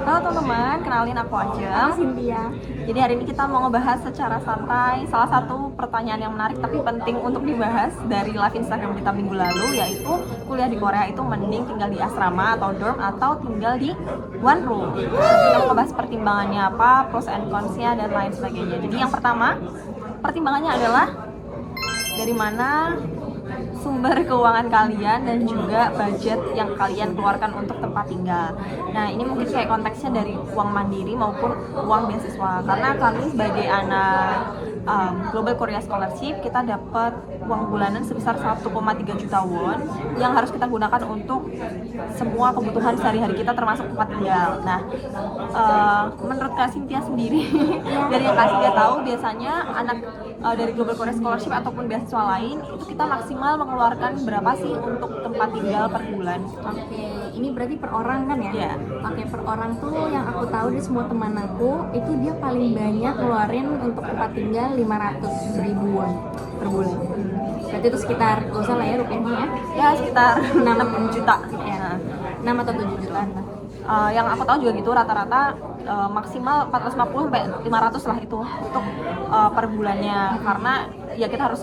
Halo teman-teman, kenalin aku Ajeng. Cynthia. Jadi hari ini kita mau ngebahas secara santai salah satu pertanyaan yang menarik tapi penting untuk dibahas dari live Instagram kita minggu lalu, yaitu kuliah di Korea itu mending tinggal di asrama atau dorm atau tinggal di one room. Kita mau ngebahas pertimbangannya apa, pros and cons-nya dan lain sebagainya. Jadi yang pertama, pertimbangannya adalah dari mana sumber keuangan kalian dan juga budget yang kalian keluarkan untuk tempat tinggal. Nah, ini mungkin kayak konteksnya dari uang mandiri maupun uang beasiswa. Karena kami sebagai anak Global Korea Scholarship, kita dapat uang bulanan sebesar 1,3 juta won yang harus kita gunakan untuk semua kebutuhan sehari-hari kita termasuk tempat tinggal. Nah, menurut Kak Cynthia sendiri, dari yang Kak Cynthia tahu, biasanya anak dari Global Korea Scholarship ataupun beasiswa lain itu kita maksimal mengeluarkan berapa sih untuk tempat tinggal per bulan? Oke, ini berarti per orang kan ya? Iya. Oke, per orang tuh yang aku tahu dari semua teman aku, itu dia paling banyak keluarin untuk tempat tinggal 500 ribuan per bulan. Berarti itu sekitar, gak usah lah ya rupiahnya ya? Ya, sekitar 6 juta. Ya, 6 atau 7 jutaan lah. Yang aku tahu juga gitu, rata-rata maksimal 450 sampai 500 lah itu untuk per bulannya, karena ya kita harus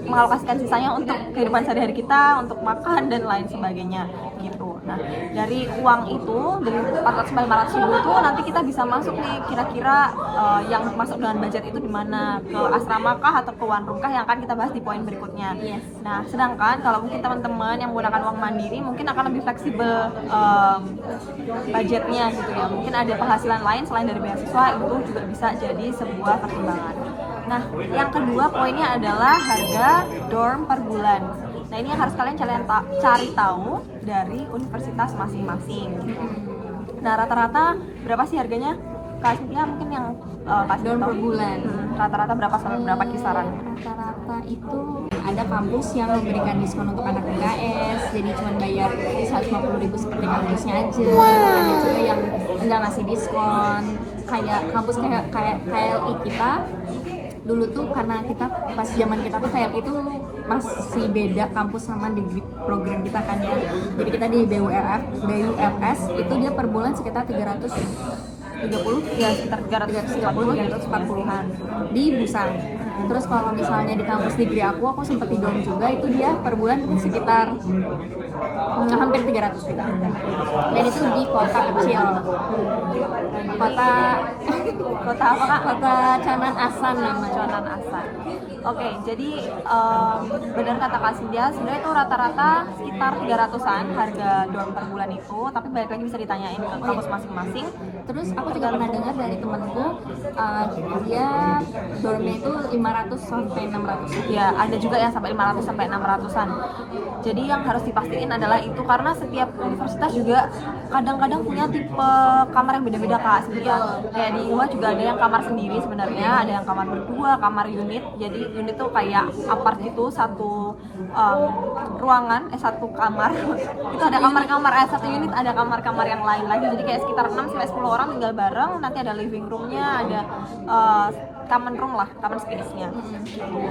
mengalokasikan sisanya untuk kehidupan sehari-hari kita, untuk makan dan lain sebagainya gitu. Nah, dari uang itu, dari 400 sampai 500 ribu itu nanti kita bisa masuk nih kira-kira yang masuk dengan budget itu di mana, ke asrama kah atau ke one room kah, yang akan kita bahas di poin berikutnya. Yes. Nah, sedangkan kalau mungkin teman-teman yang menggunakan uang mandiri mungkin akan lebih fleksibel budgetnya gitu ya. Mungkin ada penghasilan lain selain dari beasiswa, itu juga bisa jadi sebuah pertimbangan. Nah, yang kedua poinnya adalah harga dorm per bulan. Nah, ini yang harus kalian cari tahu dari universitas masing-masing. Nah, rata-rata berapa sih harganya? Kak Cynthia mungkin yang kasih Dorm tahu. per bulan. Rata-rata berapa sampai berapa kisaran? Rata-rata itu ada kampus yang memberikan diskon untuk anak PKS, jadi cuma bayar 150 ribu seperti kampusnya aja. Ada juga yang enggak ngasih diskon, kayak kampus kayak KLI kita dulu tuh, karena kita pas zaman kita tuh KLI itu masih beda kampus sama degree program kita kan ya. Jadi kita di BUFS itu dia per bulan sekitar 330 Ya, sekitar 330-340-an di Busan. Terus kalau misalnya di kampus degree aku sempet di dorm juga, itu dia per bulan sekitar hampir 300 juta. Dan itu di kota kecil. Kota apa Kak? Kota Chanan Asan namanya. Chanan Asan. Oke, jadi benar kata Kak Cynthia, sebenarnya itu rata-rata sekitar 300-an harga dorm per bulan itu, tapi balik lagi bisa ditanyain ke kampus masing-masing. Terus aku juga pernah dengar dari temanku, dia dormnya itu 500 sampai 600. Ya, ada juga yang sampai 500 sampai 600-an. Jadi yang harus dipastiin adalah itu, karena setiap universitas juga kadang-kadang punya tipe kamar yang beda-beda Kak Cynthia. Kayak di UA juga ada yang kamar sendiri sebenarnya, ada yang kamar berdua, kamar unit. Jadi unit tuh kayak apart gitu, satu ruangan, satu kamar. Itu ada kamar-kamar, satu unit ada kamar-kamar yang lain lagi. Jadi kayak sekitar 6 sampai 10 orang tinggal bareng, nanti ada living roomnya, ada common room lah, common space-nya.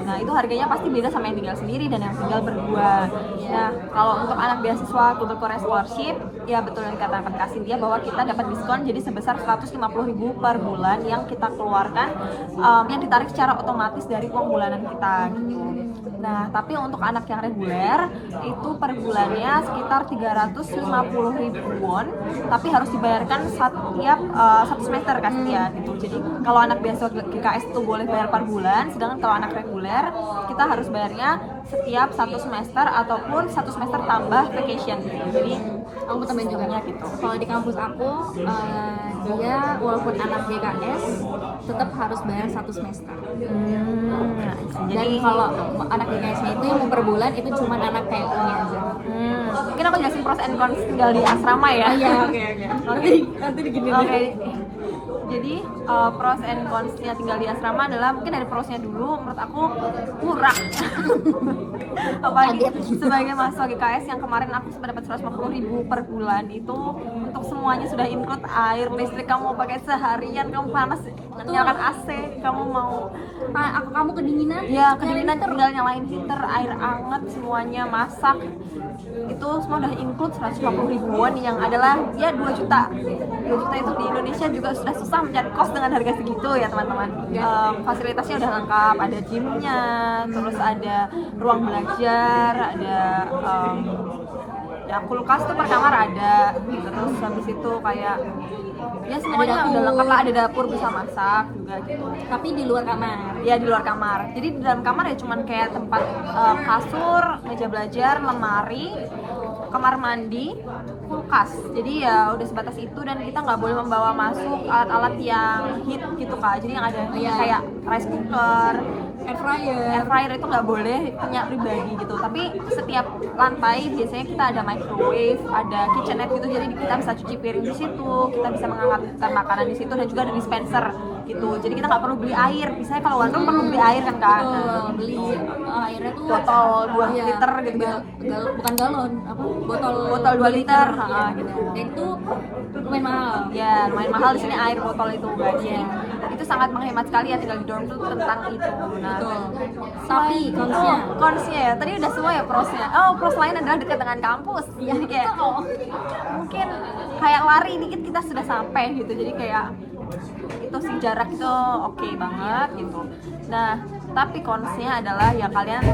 Nah, itu harganya pasti beda sama yang tinggal sendiri dan yang tinggal berdua. Nah, kalau untuk anak beasiswa Global Korea Scholarship, ya betul yang dikatakan Kak Cynthia bahwa kita dapat diskon jadi sebesar 150.000 per bulan yang kita keluarkan, yang ditarik secara otomatis dari uang bulanan kita gitu. Nah, tapi untuk anak yang reguler itu per bulannya sekitar 350.000 won, tapi harus dibayarkan setiap satu semester Kak Cynthia gitu. Jadi kalau anak beasiswa GKS itu boleh bayar per bulan, sedangkan kalau anak reguler kita harus bayarnya setiap satu semester ataupun satu semester tambah vacation gitu. Jadi Aku tambahin juga gitu. Kalau di kampus aku, dia walaupun anak GKS tetap harus bayar satu semester. Dan kalau anak GKS-nya itu yang per bulan itu cuma anak TU-nya aja. Mungkin aku jelasin pros and cons tinggal di asrama ya. Iya, oke. Nanti begini. Oke. Jadi pros and cons-nya tinggal di asrama adalah mungkin dari prosnya dulu menurut aku murah. Apalagi sebagai mahasiswa GKS yang kemarin aku sempat dapat 150.000 per bulan, itu untuk semuanya sudah include air, listrik, kamu mau pakai seharian, kamu panas nyalakan AC, kamu mau Kamu kedinginan? ya kedinginan tinggal nyalain heater, air hangat, semuanya masak, itu semua udah include 150.000-an yang adalah ya 2 juta. 2 juta itu di Indonesia juga sudah susah mencari kos dengan harga segitu ya teman-teman. Fasilitasnya udah lengkap, ada gymnya, terus ada ruang belajar, ada ya kulkas tuh per kamar ada, terus habis itu kayak ya semuanya udah lengkap lah, ada dapur bisa masak juga gitu. Tapi di luar kamar. Ya di luar kamar. Jadi di dalam kamar ya cuman kayak tempat kasur, meja belajar, lemari, kamar mandi, kulkas. Jadi ya udah sebatas itu, dan kita nggak boleh membawa masuk alat-alat yang heat gitu kak. Jadi yang ada kayak rice cooker, Air fryer. air fryer itu nggak boleh punya pribadi gitu. Tapi setiap lantai biasanya kita ada microwave, ada kitchenette gitu. Jadi kita bisa cuci piring di situ, kita bisa menghangatkan makanan di situ, dan juga ada dispenser gitu. Jadi kita nggak perlu beli air. Misalnya kalau one room perlu beli air kan kak. Betul, beli airnya tuh Botol 2 iya, liter gitu. Bukan galon, apa? Botol 2 liter, gitu. Dan itu lumayan mahal. Ya lumayan mahal di sini air botol itu guys. Itu sangat menghemat sekali ya tinggal di dorm tuh tentang itu. Nah, Betul. Tapi konsnya konsnya ya tadi udah semua ya prosnya. Oh, pros lain adalah dekat dengan kampus. Jadi kayak mungkin kayak lari dikit kita sudah sampai gitu. Jadi kayak itu sih jarak itu oke banget gitu. Nah, tapi konsnya adalah ya kalian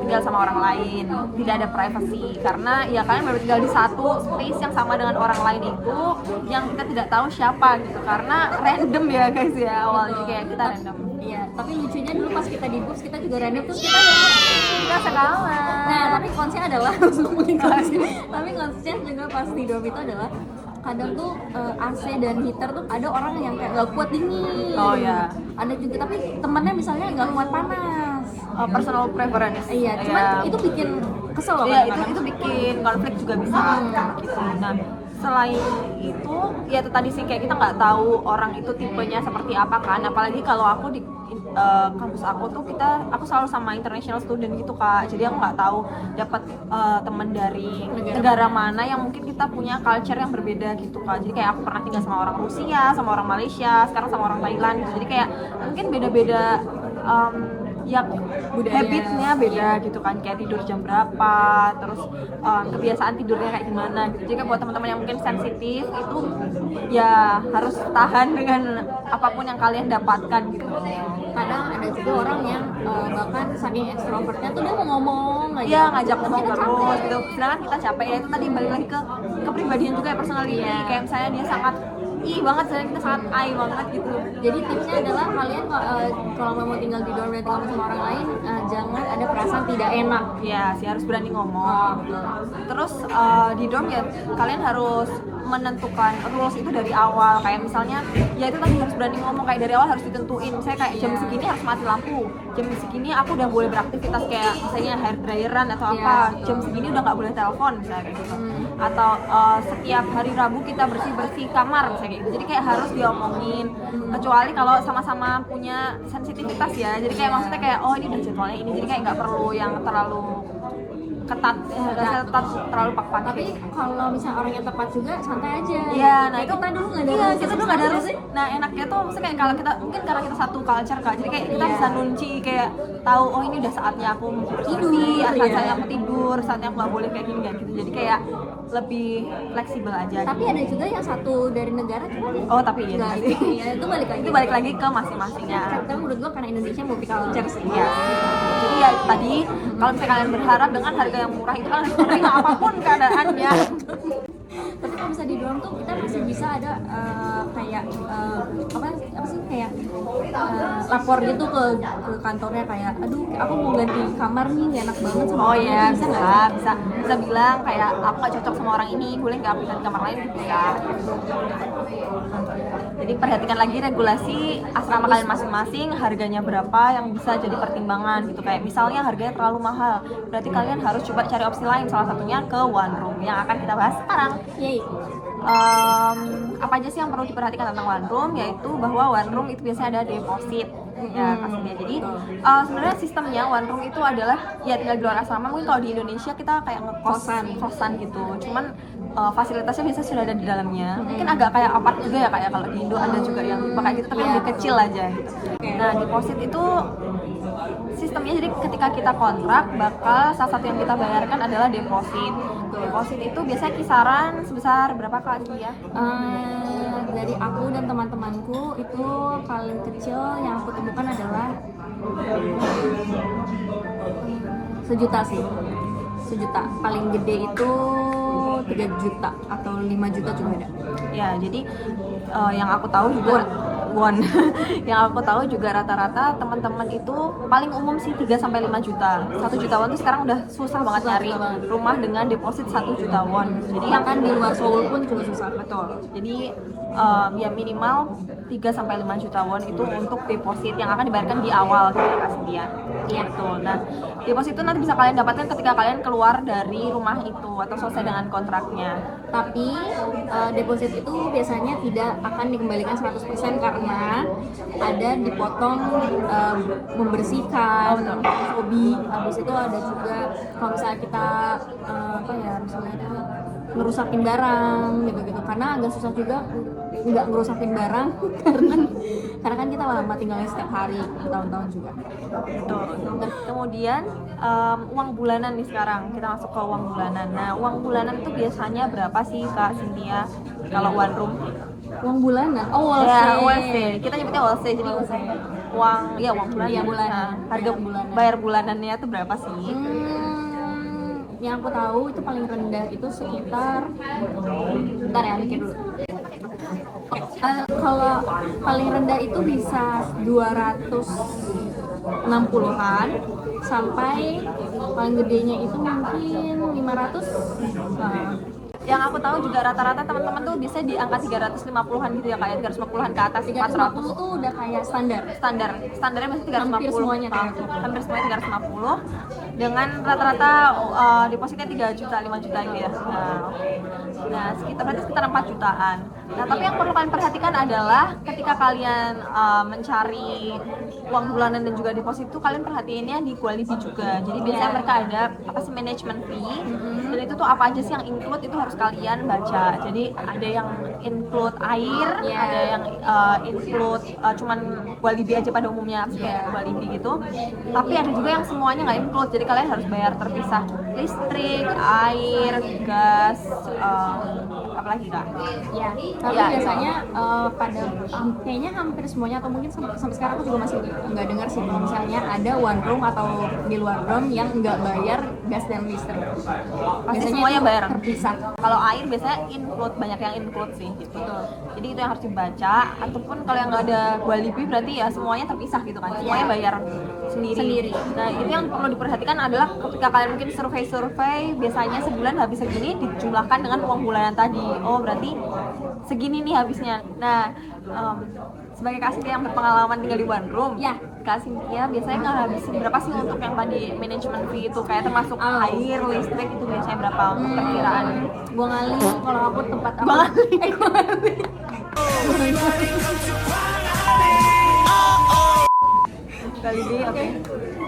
tinggal sama orang lain, tidak ada privacy, karena ya kalian baru tinggal di satu space yang sama dengan orang lain itu yang kita tidak tahu siapa gitu, karena random ya guys ya awalnya kayak kita random. Iya, tapi lucunya dulu pas kita di bus kita juga random terus Kita sekawan. Nah, tapi konsnya adalah tapi konsnya juga pas di dorm itu adalah kadang tuh AC dan heater tuh ada orang yang kayak nggak kuat dingin. Oh ya. Ada juga tapi temennya misalnya nggak kuat panas. Personal preference. Iya, cuman itu bikin kesel loh. Iya, kadang-kadang. itu bikin konflik juga bisa gitu. Nah, selain itu ya itu tadi sih kayak kita nggak tahu orang itu tipenya seperti apa kan, apalagi kalau aku di kampus aku tuh aku selalu sama international student gitu kak, jadi aku nggak tahu dapat teman dari negara mana yang mungkin kita punya culture yang berbeda gitu kak. Jadi kayak aku pernah tinggal sama orang Rusia, sama orang Malaysia, sekarang sama orang Thailand gitu. Jadi kayak mungkin beda-beda ya habitnya beda gitu kan, kayak tidur jam berapa, terus kebiasaan tidurnya kayak gimana gitu. Jadi buat teman-teman yang mungkin sensitif itu ya harus tahan dengan apapun yang kalian dapatkan gitu. Kadang ada juga orang yang bahkan saking ekstrovertnya tuh dia mau ngomong aja. Iya, ngajak ngomong Kita terus capek. gitu. Sedangkan kita capek ya, itu tadi balik lagi ke kepribadian juga ya, personality. Kayak misalnya dia sangat banget, sedangkan kita sangat banget gitu. Jadi tipsnya adalah kalian kalau mau tinggal di dorm dan tinggal sama orang lain, jangan ada perasaan tidak enak. Ya sih, harus berani ngomong. Terus di dorm ya kalian harus menentukan rules itu dari awal. Kayak misalnya ya itu tadi harus berani ngomong, kayak dari awal harus ditentuin. Saya kayak jam segini harus mati lampu, jam segini aku udah boleh beraktivitas kayak misalnya hair dryeran atau apa, jam segini udah nggak boleh telepon misalnya kayak gitu. Atau setiap hari Rabu kita bersih kamar misalnya kayak gitu. Jadi kayak harus diomongin, kecuali kalau sama-sama punya sensitivitas ya. Jadi kayak maksudnya kayak oh ini udah jadwalnya ini, jadi kayak nggak perlu yang terlalu ketat, terlalu pak-pak. Tapi kalau misalnya orangnya tepat juga santai aja. Iya, nah Kayak itu kita dulu nggak ada. Iya, kita dulu nggak ada rules. Nah enaknya tuh maksudnya kayak kalau kita mungkin karena kita satu culture kak, jadi kayak kita bisa nunci, kayak tahu oh ini udah saatnya aku bersih, saatnya aku tidur, saatnya aku nggak boleh kayak gini kan gitu. Jadi kayak lebih fleksibel aja. Tapi ada juga yang satu dari negara cuma dia tapi iya nggak sih. ya, itu balik lagi ke masing-masingnya. Tapi menurut gua karena Indonesia multicultural sih. Ya. Jadi ya tadi kalau misalnya kalian berharap dengan harga yang murah itu kan harus menerima apapun keadaannya. Tapi kalau misalnya di dorm tuh kita masih bisa ada kayak apa sih kayak lapor gitu ke kantornya kayak aduh aku mau ganti kamar nih nggak enak banget sama Oh kamu." iya, Itu nggak sih? bisa bilang kayak aku gak cocok sama orang ini, boleh nggak aku ganti kamar lain gitu ya. Jadi perhatikan lagi regulasi asrama kalian masing-masing, harganya berapa yang bisa jadi pertimbangan gitu. Kayak misalnya harganya terlalu mahal, berarti kalian harus coba cari opsi lain, salah satunya ke one room yang akan kita bahas sekarang. Yay. Apa aja sih yang perlu diperhatikan tentang one room, yaitu bahwa one room itu biasanya ada deposit ya pastinya. Jadi sebenarnya sistemnya one room itu adalah ya tinggal di luar asrama. Mungkin kalau di Indonesia kita kayak kosan gitu, cuman fasilitasnya biasanya sudah ada di dalamnya. Mungkin agak kayak apart juga ya kayak kalau di Indo ada juga yang kayak gitu tapi lebih kecil aja gitu. Nah deposit itu sistemnya, jadi ketika kita kontrak bakal salah satu yang kita bayarkan adalah deposit. Deposit itu biasanya kisaran sebesar berapa Kak ya? Dari aku dan teman-temanku itu paling kecil yang aku temukan adalah 1 juta sih. 1 juta. Paling gede itu 3 juta atau 5 juta juga ada. Ya, jadi yang aku tahu juga won. Yang aku tahu juga rata-rata teman-teman itu paling umum sih 3 sampai 5 juta. 1 juta won tuh sekarang udah susah banget nyari rumah dengan deposit 1 juta won. Jadi yang Kan di luar Seoul pun juga susah. betul. Jadi ya minimal 3 sampai 5 juta won itu untuk deposit yang akan dibayarkan di awal kita kasih dia. Iya betul. Nah, deposit itu nanti bisa kalian dapatkan ketika kalian keluar dari rumah itu atau selesai dengan kontraknya. Tapi deposit itu biasanya tidak akan dikembalikan 100% karena ada dipotong membersihkan, hobi. Habis itu ada juga kalau misalnya kita misalnya ngerusakin barang gitu-gitu, karena agak susah juga nggak ngerusakin barang karena kan kita lama tinggalnya setiap hari bertahun-tahun juga. Betul. Kemudian uang bulanan nih sekarang kita masuk ke uang bulanan. Nah uang bulanan itu biasanya berapa sih Kak Cynthia kalau one room? Uang bulanan? Oh, ya, WC. Kita nyebutnya WC, jadi uang bulanan. Iya, bulanan. Nah, harga bulanan. bayar bulanannya itu berapa sih? Yang aku tahu itu paling rendah itu sekitar, bentar ya mikir dulu. Kalau paling rendah itu bisa 260-an sampai paling gedenya itu mungkin 500. Yang aku tahu juga rata-rata teman-teman tuh bisa di angka 350-an gitu ya, kayak 350-an ke atas, 350 400 tuh udah kayak standarnya masih 350. Hampir semuanya hampir semuanya 350 dengan rata-rata depositnya 3 juta 5 juta gitu ya. Nah berarti sekitar 4 jutaan. Nah tapi yang perlu kalian perhatikan adalah ketika kalian mencari uang bulanan dan juga deposit itu kalian perhatiinnya di Gualibi juga. Jadi biasanya mereka ada management fee, dan itu tuh apa aja sih yang include itu harus kalian baca. Jadi ada yang include air, ada yang include cuman Gualibi aja pada umumnya kayak Gualibi gitu. Tapi ada juga yang semuanya nggak include. Jadi kalian harus bayar terpisah listrik, air, gas, apalagi Kak? Ya, tapi biasanya kayaknya hampir semuanya atau mungkin sampai sekarang aku juga masih nggak dengar sih kalau misalnya ada one room atau di luar room yang nggak bayar gas dan listrik. Pasti semuanya bayar terpisah. Kalau air biasanya include, banyak yang include sih gitu. Jadi itu yang harus dibaca. Ataupun kalau yang nggak ada Gualibi berarti ya semuanya terpisah gitu kan, semuanya bayar sendiri. Nah itu yang perlu diperhatikan adalah ketika kalian mungkin survei biasanya sebulan habis segini dijumlahkan dengan uang bulanan tadi. Oh berarti segini nih habisnya. Nah sebagai Kak Cynthia yang berpengalaman tinggal di one room, Kak Cynthia biasanya ngabisin berapa sih untuk yang tadi management fee itu, kayak termasuk air, listrik itu biasanya berapa untuk perkiraan? Gua ngali kalau aku tempat aku. Gualibi, oke.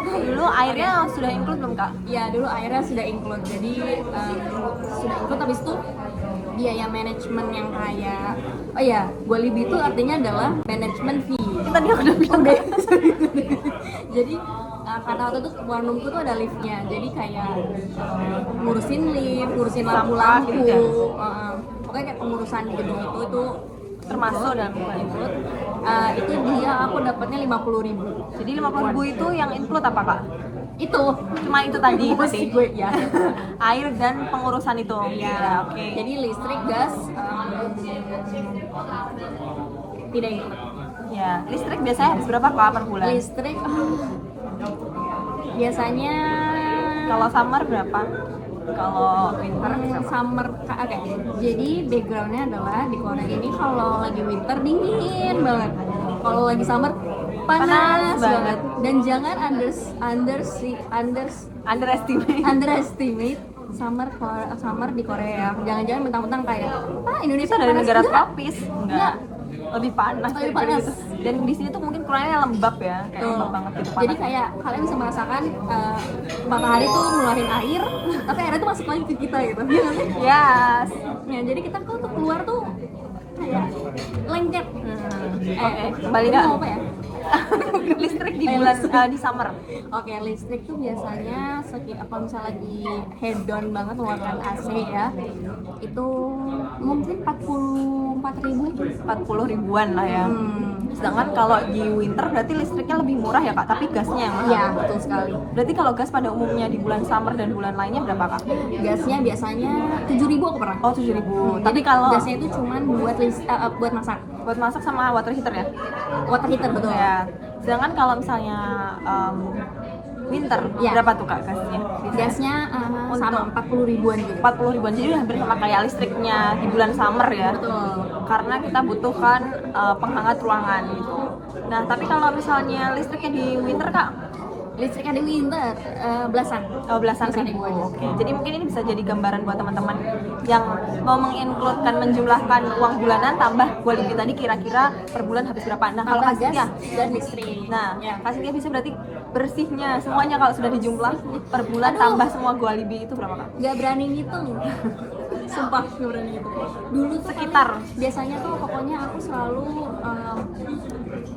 Dulu airnya sudah include belum Kak? Ya dulu airnya sudah include, jadi sudah include. Habis itu biaya manajemen yang kayak Gualibi itu artinya adalah management fee. Tadi aku udah bilang deh. Jadi karena waktu itu one roomku tuh ada liftnya, jadi kayak ngurusin lift, ngurusin lampu-lampu, gitu pokoknya kayak pengurusan di gedung itu termasuk dan include. Itu dia aku dapatnya 50.000. Jadi 50.000 itu yang include apa Kak? Itu Cuma itu tadi sih gue ya. Air dan pengurusan itu. Ya, oke. Jadi listrik, gas tidak include. Ya, listrik biasanya habis berapa Kak per bulan? Listrik biasanya kalau summer berapa? Kalau winter summer oke. Jadi backgroundnya adalah di Korea ini kalau lagi winter dingin banget. Kalau lagi summer panas banget. Dan jangan underestimate summer di Korea. Jangan-jangan mentang-mentang kayak Indonesia Itu dari panas negara juga. tropis, enggak. Lebih panas, Lebih daripada panas. gitu. Dan di sini tuh mungkin kurangnya lembab ya, kayak Tuh. lembab banget gitu Jadi panas. kayak kalian bisa merasakan matahari tuh ngeluarin air, tapi airnya tuh masuk lagi ke kita gitu. Iya nggak sih? Yes. Ya, jadi kita tuh keluar tuh kayak lengket. Oke, kembali ini nggak? mau apa ya? Listrik di bulan di summer. Oke, listrik tuh biasanya kalau misalnya lagi head down banget mengeluarkan AC ya, itu mungkin 44.000. 40 ribuan lah ya. Sedangkan kalau di winter berarti listriknya lebih murah ya kak, tapi gasnya yang mahal. Iya, betul sekali. Berarti kalau gas pada umumnya di bulan summer dan bulan lainnya berapa kak? Gasnya biasanya 7.000 aku pernah. Oh 7.000. Jadi Tapi kalau gasnya itu cuman buat masak. buat masak sama water heater ya? Water heater betul. Ya. Sedangkan kalau misalnya winter Ya. berapa tuh kak gasnya? Gasnya sama 40 ribuan juga. 40 ribuan, jadi udah hampir sama kayak listriknya di bulan summer ya. Betul. Karena kita butuhkan penghangat ruangan gitu. Nah tapi kalau misalnya listriknya di winter kak, Listriknya di winter belasan. oh, belasan Belasan ribu. ribu aja. Oke. Jadi mungkin ini bisa jadi gambaran buat teman-teman yang mau mengincludekan menjumlahkan uang bulanan tambah Gualibi tadi kira-kira per bulan habis berapa. Nah kalau Tambah kasih ya, gas dan listrik. nah Ya. kasih dia bisa berarti bersihnya semuanya kalau sudah dijumlah per bulan Aduh. tambah semua Gualibi itu berapa kak? Nggak berani ngitung. Sumpah nggak berani ngitung. Dulu tuh Sekitar. biasanya tuh pokoknya aku selalu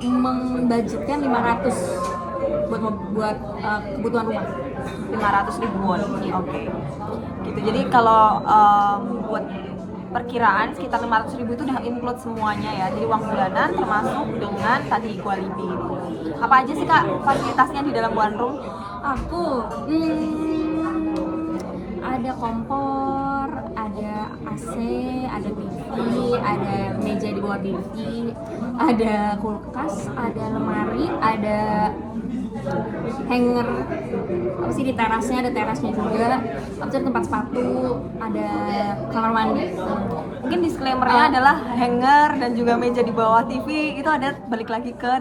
membudgetkan 500 buat kebutuhan rumah. 500 ribuan. Oke. Gitu. Jadi kalau buat perkiraan sekitar 500 ribu itu udah include semuanya ya. Jadi uang bulanan termasuk dengan tadi Gualibi itu. Apa aja sih kak fasilitasnya di dalam one room? Aku ada kompor, ada AC, ada TV, ada meja di bawah TV, ada kulkas, ada lemari, ada hanger apa sih di terasnya, ada terasnya juga, habis itu tempat sepatu, ada kamar mandi. Mungkin disclaimer-nya adalah hanger dan juga meja di bawah TV itu ada balik lagi ke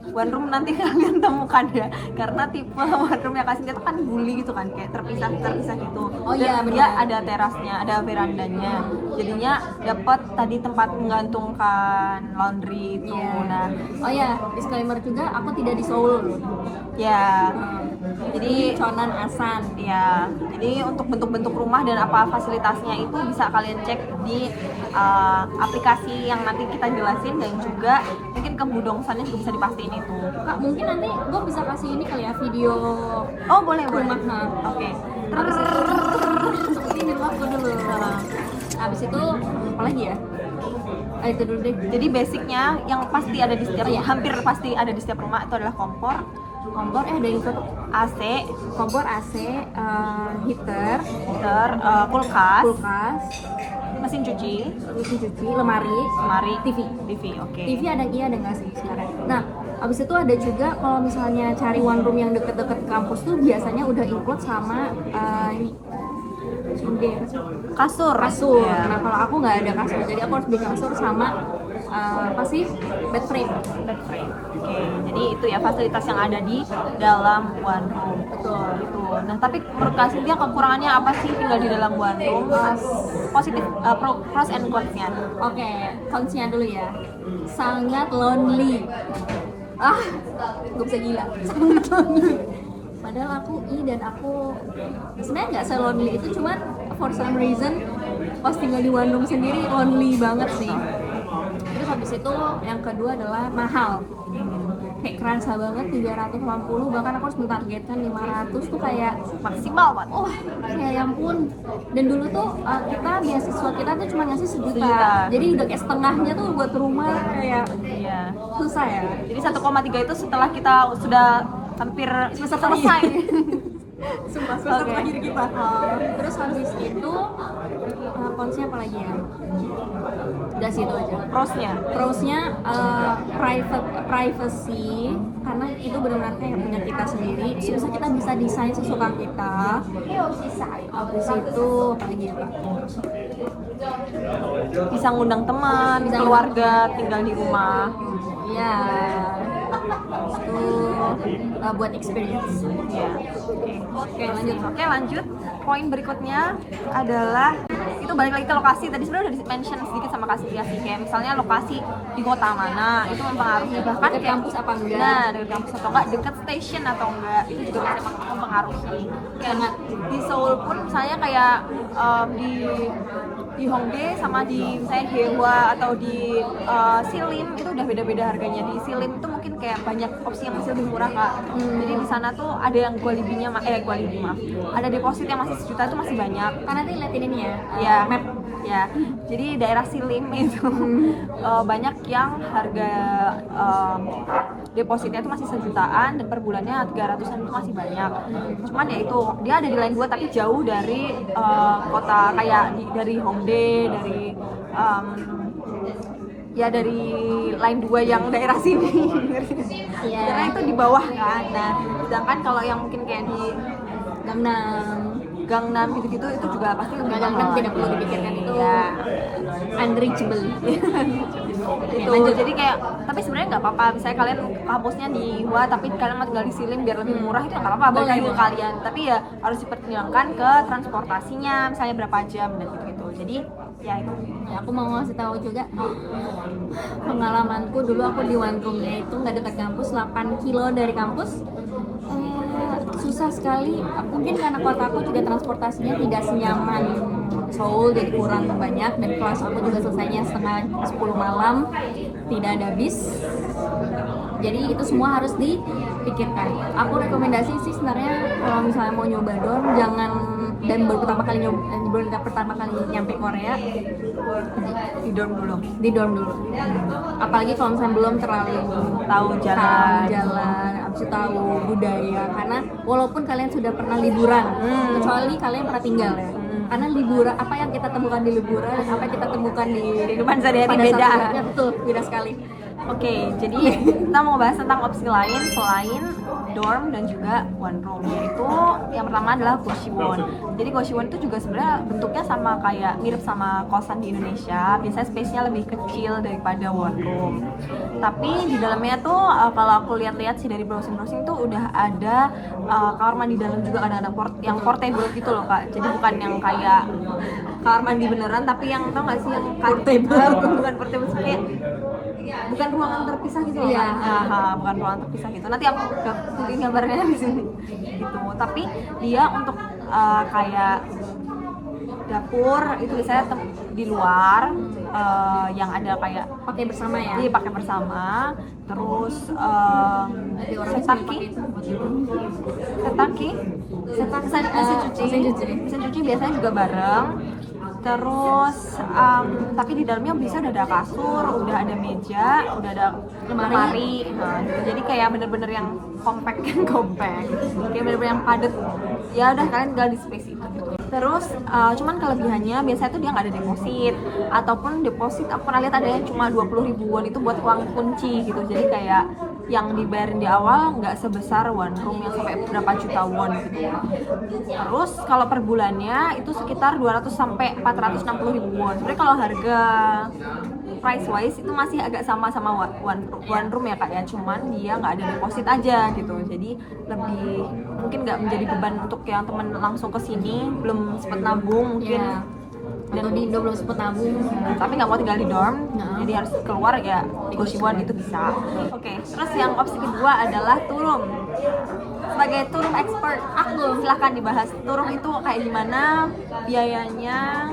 one room nanti kalian temukan ya, karena tipe one room yang kasih itu kan bully gitu kan, kayak terpisah gitu. Oh iya, Dan dia benar. ada terasnya, ada verandanya, jadinya dapat tadi tempat menggantungkan laundry itu. Iya. Nah Oh ya, disclaimer juga, aku tidak di Seoul. ya Jadi jadi Chonan Asan. ya, jadi untuk bentuk-bentuk rumah dan apa fasilitasnya itu bisa kalian cek di aplikasi yang nanti kita jelasin, dan juga mungkin ke Budongsannya juga bisa dipastiin itu. Kak, mungkin nanti gue bisa kasih ini kali ya, video Oh boleh boleh. rumah. Nah, Oke. habis itu seperti ini rumah gue dulu. Habis itu apa lagi ya? Itu dulu deh. Jadi basicnya yang pasti ada di setiap, Oh, iya. hampir pasti ada di setiap rumah itu adalah kompor, Kompor ada info tuh. AC, Kompor, AC, heater, kulkas, kulkas, mesin cuci, mesin cuci, lemari, lemari, TV. Oke. TV ada nggak sih sekarang? Nah, abis itu ada juga kalau misalnya cari one room yang deket-deket kampus tuh biasanya udah include sama ini Kasur. kasur. Ya. Nah, kalau aku nggak ada kasur, jadi aku harus beli kasur sama apa sih, bed frame. Bed frame. Oke, jadi itu ya fasilitas yang ada di dalam one room. Betul. Gitu. Nah, tapi menurut Kak Cynthia kekurangannya apa sih tinggal di dalam one room? Positif, pros and cons-nya. Oke, cons-nya dulu ya. Sangat lonely. Gue bisa gila. Sangat lonely. Padahal aku dan aku sebenarnya nggak se-lonely itu, cuman for some reason pas tinggal di one room sendiri lonely banget sih. Terus habis itu yang kedua adalah mahal. Kayak kerasa banget 380, bahkan aku harus mentargetkan 500 tuh kayak Maksimal banget. oh kayak ya ampun. Dan dulu tuh kita beasiswa kita tuh cuma ngasih sejuta. Sejuta. Jadi udah kayak setengahnya tuh buat rumah, kayak Iya. susah ya. Jadi 1,3 itu setelah kita sudah hampir selesai. Sumpah semester terakhir kita. Terus habis itu konsnya apa lagi ya? Udah sih itu aja. Prosnya. Prosnya privacy, karena itu benar-benar kayak punya kita sendiri. Terus kita bisa desain sesuka kita. Habis itu apa lagi ya, Kak? Bisa ngundang teman, Bisa keluarga tinggal di rumah. Iya. Habis itu buat experience. Ya. Oke, lanjut. Poin berikutnya adalah itu balik lagi ke lokasi. Tadi sebenarnya udah di-mention sedikit sama Kak Siti sih, kayak misalnya lokasi di kota mana itu mempengaruhi, bahkan Dekat kampus apa enggak? Nah, dekat kampus atau enggak, dekat station atau enggak, itu juga bisa mempengaruhi. Kayak di Seoul pun misalnya kayak di Hongdae sama di misalnya Haewha atau di Silim itu udah beda-beda harganya. Di Silim itu mungkin kayak banyak opsi yang masih lebih murah Kak. Jadi di sana tuh ada yang Gwalibi-nya maaf. Ada deposit yang masih 1 juta itu masih banyak. Kan nanti liatin ini ya, Ya, map. ya. Jadi daerah Silim itu banyak yang harga depositnya itu masih 1 jutaan dan per bulannya 300-an itu masih banyak. Cuman ya itu dia ada di line 2 tapi jauh dari kota kayak dari Hongdae, dari ya dari line 2 yang daerah sini. Iya. Karena itu di bawah kan. Nah, sedangkan kalau yang mungkin kayak di Gangnam gitu-gitu itu juga pasti lebih Gangnam mahal. tidak perlu dipikirkan, itu Ya. unreachable. Itu lanjut. jadi kayak tapi sebenarnya nggak apa-apa misalnya kalian kampusnya di Hwa tapi kalian mau tinggal di Silim biar lebih murah itu nggak apa-apa balik lagi ke kalian, tapi ya harus dipertimbangkan ke transportasinya misalnya berapa jam dan gitu jadi ya itu. Ya, aku mau ngasih tahu juga pengalamanku dulu. Aku di one room-nya itu nggak dekat kampus, 8 kilo dari kampus. Susah sekali, mungkin karena kota aku juga transportasinya tidak senyaman Seoul, jadi kurang banyak, dan kelas aku juga selesainya setengah 10 malam, tidak ada bis, jadi itu semua harus dipikirkan. Aku rekomendasi sih sebenarnya kalau misalnya mau nyoba dorm, jangan, dan baru pertama kali nyampe Korea, Di dorm dulu, di dorm dulu. Apalagi kalau misalnya belum terlalu tahu jalan. abis itu tahu budaya, karena walaupun kalian sudah pernah liburan, kecuali kalian pernah tinggal ya, karena liburan, apa yang kita temukan di liburan dan apa yang kita temukan di Kehidupan sehari-hari pada beda. saat liburan, betul, beda sekali. Oke, jadi kita mau bahas tentang opsi lain selain dorm dan juga one room, yaitu yang pertama adalah Goshiwon. Jadi Goshiwon itu juga sebenarnya bentuknya sama kayak mirip sama kosan di Indonesia, biasanya space-nya lebih kecil daripada one room. Tapi di dalamnya tuh kalau aku lihat-lihat sih dari browsing tuh udah ada kamar mandi dalam juga, ada yang portable gitu loh Kak. Jadi bukan yang kayak kamar mandi beneran, tapi yang tau nggak sih yang portable, bukan portable sih, kayak bukan ruangan terpisah gitu loh. Iya. Bukan ruangan terpisah gitu. Nanti aku tunjukin gambarnya di sini. Gitu. Tapi dia untuk kayak dapur itu biasanya di luar, yang ada kayak Pakai bersama ya. dipakai bersama. Terus Jadi orang setaki, mesin cuci biasanya juga bareng. Terus tapi di dalamnya bisa udah ada kasur, udah ada meja, udah ada lemari. Nah, gitu. Jadi kayak bener-bener yang compact, kayak bener-bener yang padat. Ya udah kalian tinggal di space itu. Terus cuman kelebihannya biasanya tuh dia nggak ada deposit, ataupun deposit aku pernah lihat ada yang cuma 20 ribuan itu buat uang kunci gitu. Jadi kayak yang dibayarin di awal nggak sebesar one room yang sampai berapa juta won gitu. Terus kalau per bulannya itu sekitar 200 sampai 460 ribu won. Sebenarnya kalau harga price wise itu masih agak sama-sama one room ya Kak ya, cuman dia nggak ada deposit aja gitu. Jadi lebih mungkin nggak menjadi beban untuk yang temen langsung ke sini belum sempet nabung mungkin. Ya. Dan di Indo belum sempet nabung. Tapi nggak mau tinggal di dorm, Nah. jadi harus keluar ya di Goshiwon itu bisa. Oke, terus yang opsi kedua adalah Turum. Sebagai Turum expert, aku silahkan dibahas Turum itu kayak gimana, biayanya,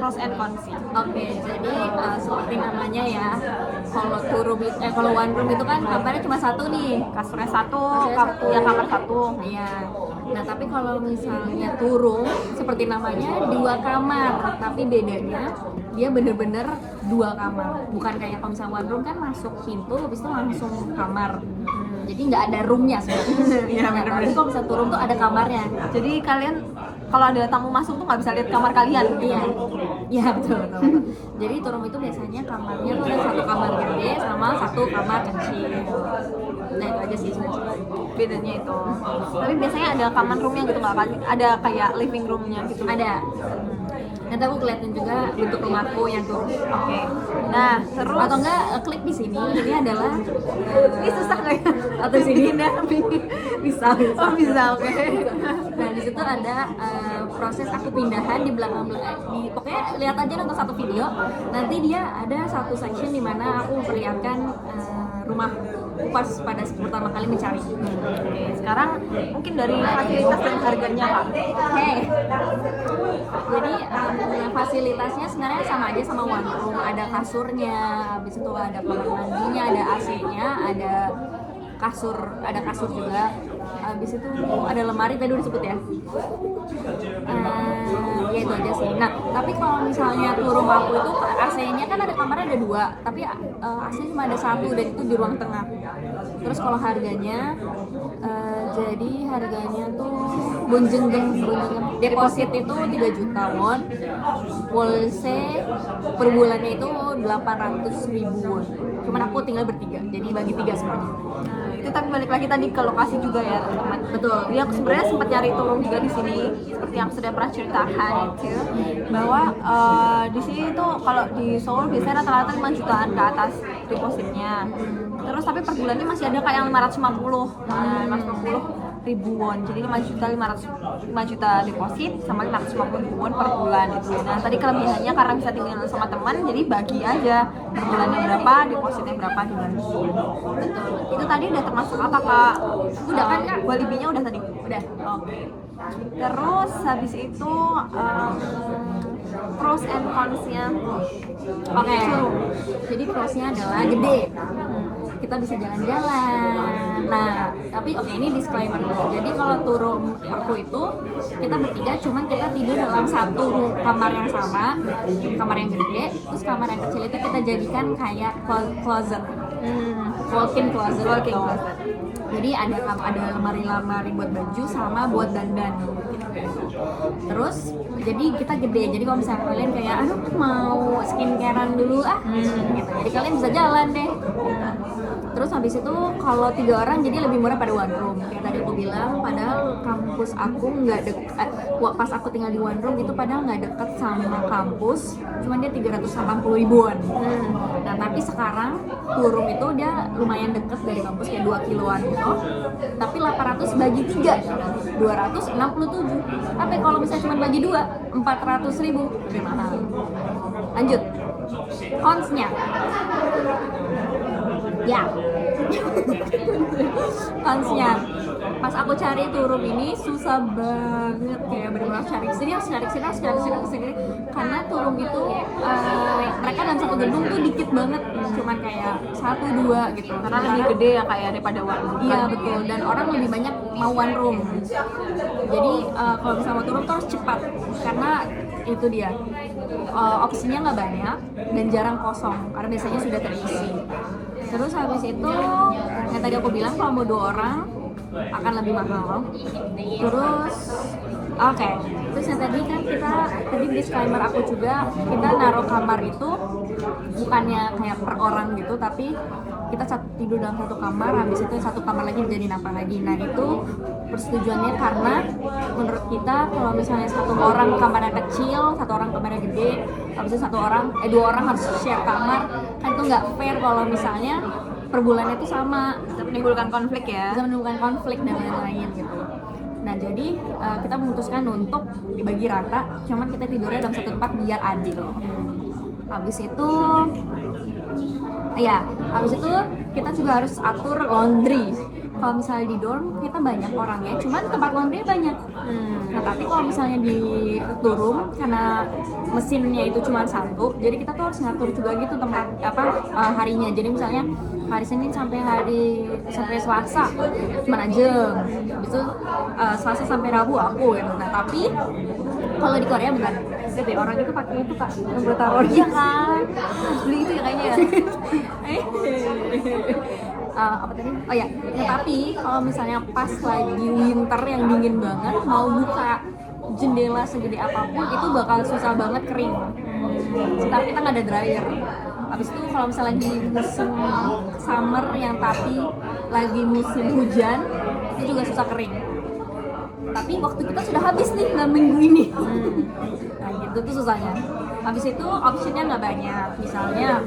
pros and cons-nya. Oke, jadi seperti namanya ya, kalau kalau one room itu kan kamarnya cuma satu nih. Kasurnya satu, Kasurnya satu. ya kamar satu. Iya. Nah, tapi kalau misalnya turun seperti namanya 2 kamar, tapi bedanya dia bener-bener 2 kamar. Bukan kayak kalau misalnya one room kan masuk pintu habis itu langsung kamar. Jadi nggak ada roomnya sebenarnya. Iya, bener-bener. Tapi kalau misalnya turun tuh ada kamarnya. Jadi kalian kalau ada tamu masuk tuh nggak bisa lihat kamar kalian. Iya, iya betul. Jadi turun itu biasanya kamarnya tuh ada 1 kamar gede sama 1 kamar kecil. Nah itu aja sih sebenarnya. Bedanya itu. Tapi biasanya ada common roomnya gitu nggak kan? Ada kayak living roomnya gitu. Ada. Nanti aku kelihatan juga bentuk rumahku yang tuh. Oke. Nah, terus Atau enggak klik di sini. Ini adalah ini susah nggak ya? atau sini bisa. Oh bisa, oke. Nah di situ ada proses aku pindahan di belakang di pokoknya lihat aja nonton satu video. Nanti dia ada satu section di mana aku memperlihatkan rumah pas pada pertama kali mencari. Oke, sekarang mungkin dari fasilitas dan harganya Kak. Oke. Jadi fasilitasnya sebenarnya sama aja sama one room. Ada kasurnya, habis itu ada kamar mandinya, ada AC-nya, ada kasur juga. Habis itu ada lemari tadi udah disebut ya. Ya itu aja sih. Nah, tapi kalau misalnya tuh rumahku itu AC-nya kan ada kamarnya ada 2, tapi AC cuma ada 1 dan itu di ruang tengah. Terus kalau harganya jadi harganya tuh bonjenggeng deposit itu 3 juta won, polse per bulannya itu 800.000 won. Cuman aku tinggal bertiga, jadi bagi 3 semuanya. Itu tapi balik lagi tadi ke lokasi juga ya teman-teman. Betul. Jadi aku sebenarnya sempat nyari turun juga di sini seperti yang sudah pernah ceritakan itu bahwa di sini tuh kalau di Seoul biasanya rata-rata 5 jutaan ke atas depositnya. Terus tapi per bulannya masih ada kayak yang 550. Nah, 550 ribu won, jadi 5 juta deposit sama 550 ribu won per bulan itu. Nah tadi kelebihannya karena bisa tinggal sama teman, jadi bagi aja per bulannya berapa, depositnya berapa di bulan. Betul. Itu tadi udah termasuk apa Kak? Udah kan Kak? Walibinya udah tadi. Udah. Oke. Terus habis itu pros and cons-nya. Oke. Jadi plusnya adalah gede. Kita bisa jalan-jalan. Nah, tapi oke ini disclaimer dulu. Jadi kalau turun aku itu kita bertiga, cuman kita tidur dalam satu kamar yang sama, kamar yang gede. Terus kamar yang kecil itu kita jadikan kayak closet, walk-in closet. Jadi ada lemari-lemari buat baju sama buat dandan. Terus jadi kita gede. Jadi kalau misalnya kalian kayak aduh mau skincarean dulu gitu. Jadi kalian bisa jalan deh. Terus habis itu kalau 3 orang jadi lebih murah pada one room. Kayak tadi aku bilang, padahal kampus aku nggak dekat. Pas aku tinggal di one room itu padahal nggak dekat sama kampus, cuman dia 380 ribuan. Nah tapi sekarang two room itu dia lumayan dekat dari kampus kayak 2 kiloan gitu. Tapi 800 bagi 3, 267. Tapi kalau misalnya cuma bagi 2, 400 ribu, lebih mahal. Lanjut, cons-nya. Ya, konsnya pas aku cari tuh room ini susah banget, kayak benar-benar cari kesini karena tuh room itu mereka dalam satu gedung tuh dikit banget, cuman kayak 1-2 gitu Karena lebih gede ya kayak daripada one room. Iya betul, dan orang lebih banyak mau one room. Jadi kalau misalnya mau turun tuh harus cepat karena itu dia opsinya nggak banyak dan jarang kosong karena biasanya sudah terisi. Terus habis itu yang tadi aku bilang kalau mau 2 orang akan lebih mahal. Terus oke. Terus yang tadi kan tadi disclaimer aku juga, kita naruh kamar itu bukannya kayak per orang gitu, tapi kita tidur dalam satu kamar, habis itu satu kamar lagi jadi apa lagi. Nah itu persetujuannya karena menurut kita kalau misalnya satu orang kamarnya kecil, satu orang kamarnya gede, habis itu 2 orang harus share kamar, kan itu nggak fair kalau misalnya per bulannya itu sama, Bisa menimbulkan konflik ya. bisa menimbulkan konflik dan lain-lain gitu. Nah jadi kita memutuskan untuk dibagi rata, cuman kita tidurnya dalam satu tempat biar adil. Habis itu kita juga harus atur laundry. Kalau misalnya di dorm kita banyak orangnya, cuman tempat laundry banyak. Nah tapi kalau misalnya di turun karena mesinnya itu cuma 1, jadi kita tuh harus ngatur juga gitu tempat harinya. Jadi misalnya hari Senin sampai Selasa cuma Ajeng, habis itu Selasa sampai Rabu aku gitu. Nah tapi kalau di Korea bukan, jadi orang itu pakai itu Kak, yang bertaruh Iya kan, beli itu ya kayaknya ya. apa tadi? Oh ya, tapi kalau misalnya pas lagi winter yang dingin banget, mau buka jendela segede apapun itu bakal susah banget kering. Sebentar kita nggak ada dryer. Habis itu kalau misalnya lagi musim summer yang tapi lagi musim hujan itu juga susah kering. tapi waktu kita sudah habis nih dalam minggu ini. Nah gitu tuh susahnya. Habis itu optionnya nggak banyak. Misalnya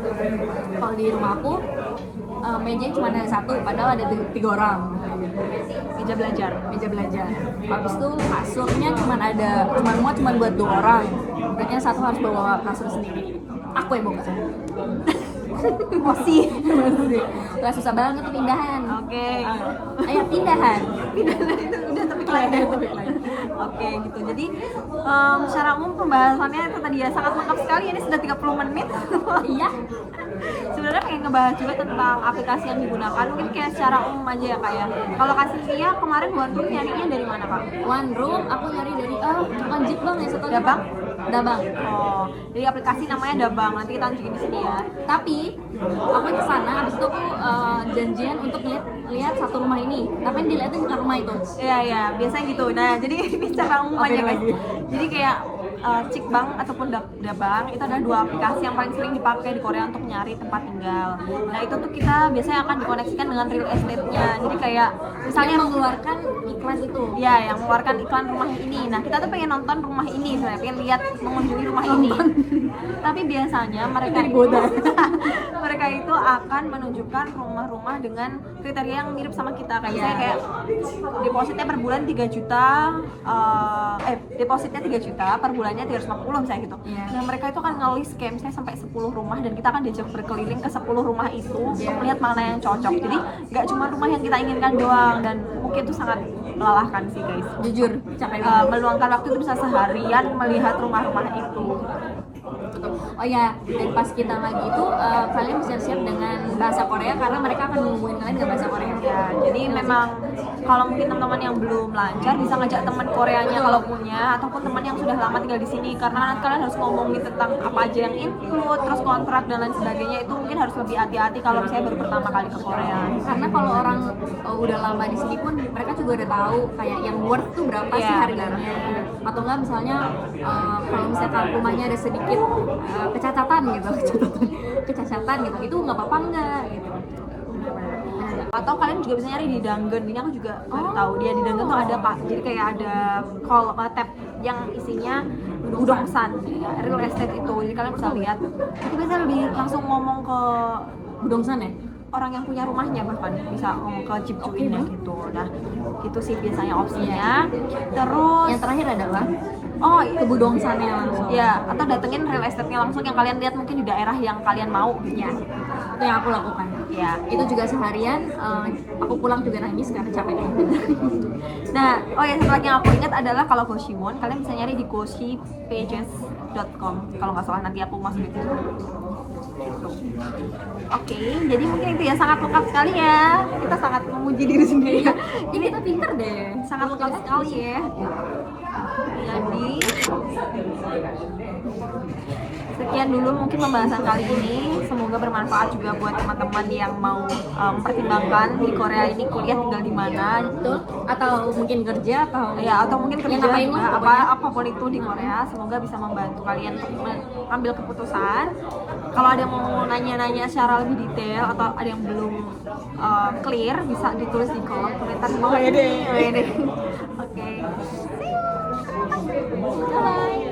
kalau di rumah aku meja cuma ada satu, padahal ada 3 orang. Meja belajar. Habis itu kasurnya cuma muat buat 2 orang. Berarti yang satu harus bawa kasur sendiri. Aku yang bawa kasur. Emosi. Gak susah banget tuh pindahan. Oke. Ayo pindahan. Itu udah topik lain. Oke gitu. Jadi secara umum pembahasannya itu tadi ya sangat lengkap sekali. Ini sudah 30 menit. Iya. Sebenarnya pengen ngebahas juga tentang aplikasi yang digunakan. Mungkin kayak secara umum aja ya Kak ya. Kalau kasih Lia kemarin One Room nyarinya dari mana Kak? One Room aku nyari dari bukan Jitbang ya, satu lagi. Dabang. Oh, dari aplikasi namanya Dabang. Nanti kita tunjukin di sini ya. Tapi aku kesana, habis itu aku janjian untuk lihat satu rumah ini. Tapi yang dilihatin bukan rumah itu. Iya, biasanya gitu. Nah, jadi ini secara umum aja guys. Jadi kayak Cikbang ataupun Dabang itu adalah 2 aplikasi yang paling sering dipakai di Korea untuk nyari tempat tinggal. Nah, itu tuh kita biasanya akan dikoneksikan dengan real estate-nya. Jadi kayak misalnya yang mengeluarkan iklan itu. Ya, yang mengeluarkan iklan rumah ini. Nah, kita tuh pengen nonton rumah ini, sebenarnya pengen lihat mengunjungi rumah ini. Tapi biasanya mereka itu akan menunjukkan rumah-rumah dengan kriteria yang mirip sama kita. Kayak kayak depositnya per bulan 3 juta, depositnya 3 juta, per bulannya 350 misalnya gitu. Nah, mereka itu akan ngelis scam saya sampai 10 rumah dan kita akan diajak berkeliling ke 10 rumah itu untuk melihat mana yang cocok. Jadi nggak cuma rumah yang kita inginkan doang, dan mungkin itu sangat melelahkan sih guys. Jujur, capek banget. Meluangkan waktu itu bisa seharian melihat rumah-rumah itu. Oh ya, dan pas kita lagi itu kalian bisa siap dengan bahasa Korea karena mereka akan ngomongin kalian dengan bahasa Korea. Ya, jadi memang kalau mungkin teman-teman yang belum lancar bisa ngajak teman Koreanya kalau punya, ataupun teman yang sudah lama tinggal di sini, karena nanti kalian harus ngomongin tentang apa aja yang include, terus kontrak dan lain sebagainya. Itu mungkin harus lebih hati-hati kalau misalnya baru pertama kali ke Korea. Karena kalau orang udah lama di sini pun mereka juga udah tahu kayak yang worth tuh berapa sih harganya. Atau enggak misalnya kalau misalkan rumahnya ada sedikit kecacatan gitu, itu nggak apa-apa nggak gitu. Atau kalian juga bisa nyari di Danggen. Ini aku juga baru tahu, dia di Danggen tuh ada Kak. Jadi kayak ada tab yang isinya budongsan, ya, real estate itu. Jadi kalian bisa lihat. Itu biasanya lebih langsung ngomong ke budongsan ya, orang yang punya rumahnya, bahkan bisa ngomong ke cipcuinnya gitu. Nah, itu sih biasanya opsinya. Terus yang terakhir adalah ke budongsannya langsung. Ya, atau datengin real estate-nya langsung yang kalian lihat mungkin di daerah yang kalian mau gitu. Ya, itu yang aku lakukan. Ya, itu juga seharian aku pulang juga nangis karena capek. Nah, satu lagi yang aku ingat adalah kalau Goshiwon, kalian bisa nyari di goshipages.com kalau nggak salah, nanti aku masukin di situ. Oke, jadi mungkin itu ya, sangat lengkap sekali ya. Kita sangat memuji diri sendiri. Ini kita pinter deh, sangat lengkap sekali ya. Jadi sekian dulu mungkin pembahasan kali ini. Semoga bermanfaat juga buat teman-teman yang mau mempertimbangkan di Korea ini kuliah tinggal di mana, betul? Atau mungkin kerja atau mungkin kerja apapun itu di Korea. Semoga bisa membantu kalian untuk mengambil keputusan. Kalau ada yang mau nanya-nanya secara lebih detail atau ada yang belum clear, bisa ditulis di kolom komentar di bawah ini. Oke. See you. Bye bye.